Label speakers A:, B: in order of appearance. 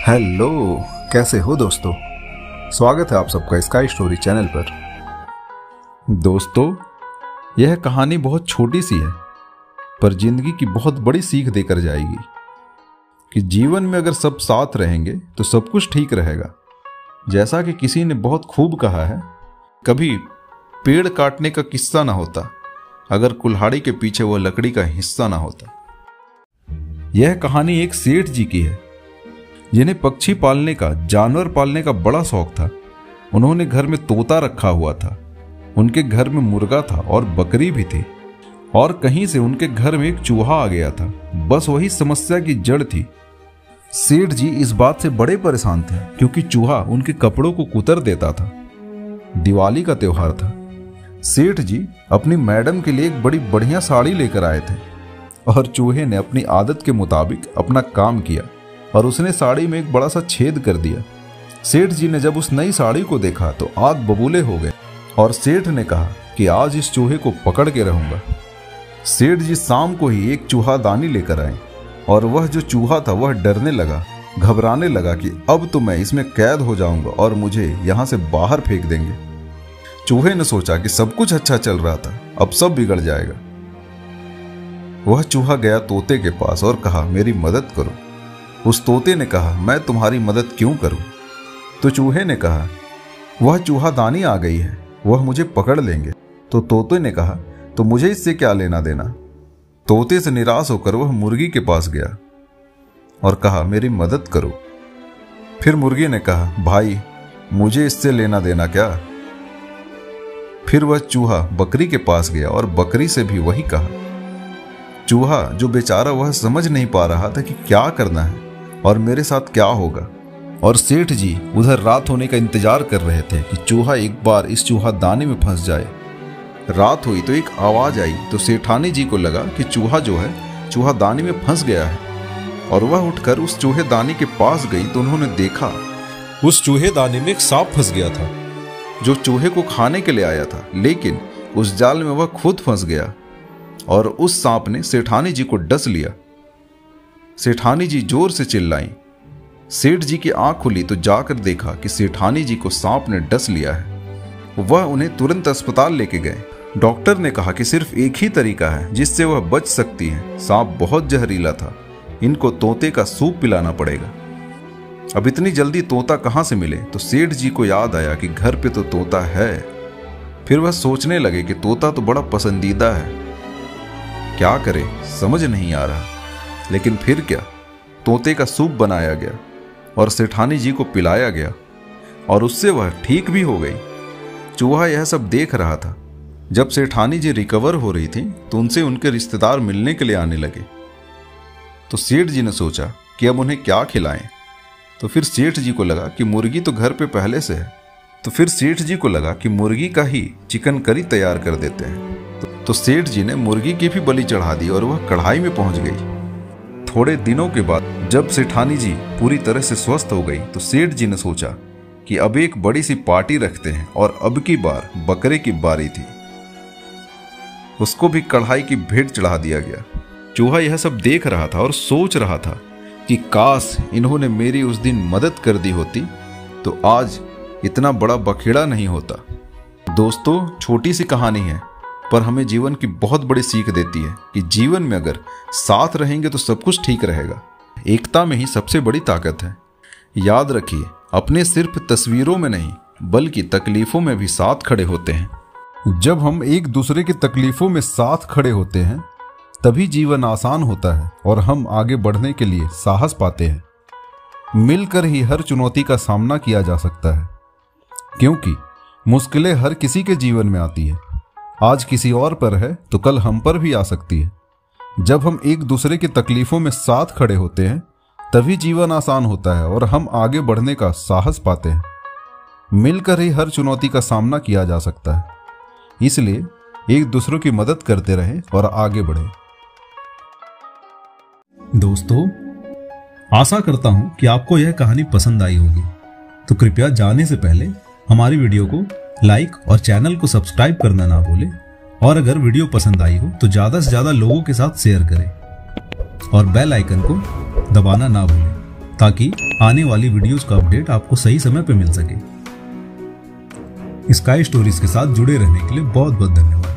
A: Hello, कैसे हो दोस्तों। स्वागत है आप सबका स्काई स्टोरी चैनल पर। दोस्तों, यह कहानी बहुत छोटी सी है पर जिंदगी की बहुत बड़ी सीख देकर जाएगी कि जीवन में अगर सब साथ रहेंगे तो सब कुछ ठीक रहेगा। जैसा कि किसी ने बहुत खूब कहा है, कभी पेड़ काटने का किस्सा ना होता अगर कुल्हाड़ी के पीछे वह लकड़ी का हिस्सा ना होता। यह कहानी एक सेठ जी की है जिन्हें पक्षी पालने का, जानवर पालने का बड़ा शौक था। उन्होंने घर में तोता रखा हुआ था, उनके घर में मुर्गा था और बकरी भी थी, और कहीं से उनके घर में एक चूहा आ गया था। बस वही समस्या की जड़ थी। सेठ जी इस बात से बड़े परेशान थे क्योंकि चूहा उनके कपड़ों को कुतर देता था। दिवाली का त्योहार था। सेठ जी अपनी मैडम के लिए एक बड़ी बढ़िया साड़ी लेकर आए थे और चूहे ने अपनी आदत के मुताबिक अपना काम किया और उसने साड़ी में एक बड़ा सा छेद कर दिया। सेठ जी ने जब उस नई साड़ी को देखा तो आग बबूले हो गए और सेठ ने कहा कि आज इस चूहे को पकड़ के रहूंगा। सेठ जी शाम को ही एक चूहा दानी लेकर आए और वह जो चूहा था वह डरने लगा, घबराने लगा कि अब तो मैं इसमें कैद हो जाऊंगा और मुझे यहां से बाहर फेंक देंगे। चूहे ने सोचा कि सब कुछ अच्छा चल रहा था, अब सब बिगड़ जाएगा। वह चूहा गया तोते के पास और कहा, मेरी मदद करो। उस तोते ने कहा, मैं तुम्हारी मदद क्यों करूं? तो चूहे ने कहा, वह चूहा दानी आ गई है, वह मुझे पकड़ लेंगे। तो तोते ने कहा, तो मुझे इससे क्या लेना देना? तोते से निराश होकर वह मुर्गी के पास गया और कहा, मेरी मदद करो। फिर मुर्गी ने कहा, भाई मुझे इससे लेना देना क्या? फिर वह चूहा बकरी के पास गया और बकरी से भी वही कहा। चूहा जो बेचारा वह समझ नहीं पा रहा था कि क्या करना है और मेरे साथ क्या होगा। और सेठ जी उधर रात होने का इंतजार कर रहे थे कि चूहा एक बार इस चूहा दाने में फंस जाए। रात हुई तो एक आवाज आई तो सेठानी जी को लगा कि चूहा जो है चूहा दाने में फंस गया है, और वह उठकर उस चूहे दानी के पास गई तो उन्होंने देखा उस चूहे दानी में एक सांप फंस गया था जो चूहे को खाने के लिए आया था, लेकिन उस जाल में वह खुद फंस गया और उस सांप ने सेठानी जी को डस लिया। सेठानी जी जोर से चिल्लाई। सेठ जी की आंख खुली तो जाकर देखा कि सेठानी जी को सांप ने डस लिया है। वह उन्हें तुरंत अस्पताल लेके गए। डॉक्टर ने कहा कि सिर्फ एक ही तरीका है जिससे वह बच सकती हैं। सांप बहुत जहरीला था, इनको तोते का सूप पिलाना पड़ेगा। अब इतनी जल्दी तोता कहां से मिले? तो सेठ जी को याद आया कि घर पे तो तोता है। फिर वह सोचने लगे कि तोता तो बड़ा पसंदीदा है, क्या करे समझ नहीं आ रहा। लेकिन फिर क्या, तोते का सूप बनाया गया और सेठानी जी को पिलाया गया और उससे वह ठीक भी हो गई। चूहा यह सब देख रहा था। जब सेठानी जी रिकवर हो रही थी तो उनसे उनके रिश्तेदार मिलने के लिए आने लगे। तो सेठ जी ने सोचा कि अब उन्हें क्या खिलाएं। तो फिर सेठ जी को लगा कि मुर्गी तो घर पे पहले से है, तो फिर सेठ जी को लगा कि मुर्गी का ही चिकन करी तैयार कर देते हैं। तो सेठ जी ने मुर्गी की भी बलि चढ़ा दी और वह कढ़ाई में पहुंच गई। थोड़े दिनों के बाद जब सेठानी जी पूरी तरह से स्वस्थ हो गई तो सेठ जी ने सोचा कि अब एक बड़ी सी पार्टी रखते हैं, और अब की बार बकरे की बारी थी। उसको भी कढ़ाई की भेंट चढ़ा दिया गया। चूहा यह सब देख रहा था और सोच रहा था कि काश इन्होंने मेरी उस दिन मदद कर दी होती तो आज इतना बड़ा बखेड़ा नहीं होता। दोस्तों, छोटी सी कहानी है पर हमें जीवन की बहुत बड़ी सीख देती है कि जीवन में अगर साथ रहेंगे तो सब कुछ ठीक रहेगा। एकता में ही सबसे बड़ी ताकत है। याद रखिए, अपने सिर्फ तस्वीरों में नहीं बल्कि तकलीफों में भी साथ खड़े होते हैं। जब हम एक दूसरे की तकलीफों में साथ खड़े होते हैं तभी जीवन आसान होता है और हम आगे बढ़ने के लिए साहस पाते हैं। मिलकर ही हर चुनौती का सामना किया जा सकता है, क्योंकि मुश्किलें हर किसी के जीवन में आती है। आज किसी और पर है तो कल हम पर भी आ सकती है। जब हम एक दूसरे की तकलीफों में साथ खड़े होते हैं तभी जीवन आसान होता है और हम आगे बढ़ने का साहस पाते हैं। मिलकर ही हर चुनौती का सामना किया जा सकता है, इसलिए एक दूसरों की मदद करते रहें और आगे बढ़ें।
B: दोस्तों, आशा करता हूं कि आपको यह कहानी पसंद आई होगी। तो कृपया जाने से पहले हमारी वीडियो को लाइक और चैनल को सब्सक्राइब करना ना भूलें, और अगर वीडियो पसंद आई हो तो ज्यादा से ज्यादा लोगों के साथ शेयर करें और बेल आइकन को दबाना ना भूलें ताकि आने वाली वीडियोस का अपडेट आपको सही समय पे मिल सके। स्काई स्टोरीज के साथ जुड़े रहने के लिए बहुत बहुत धन्यवाद।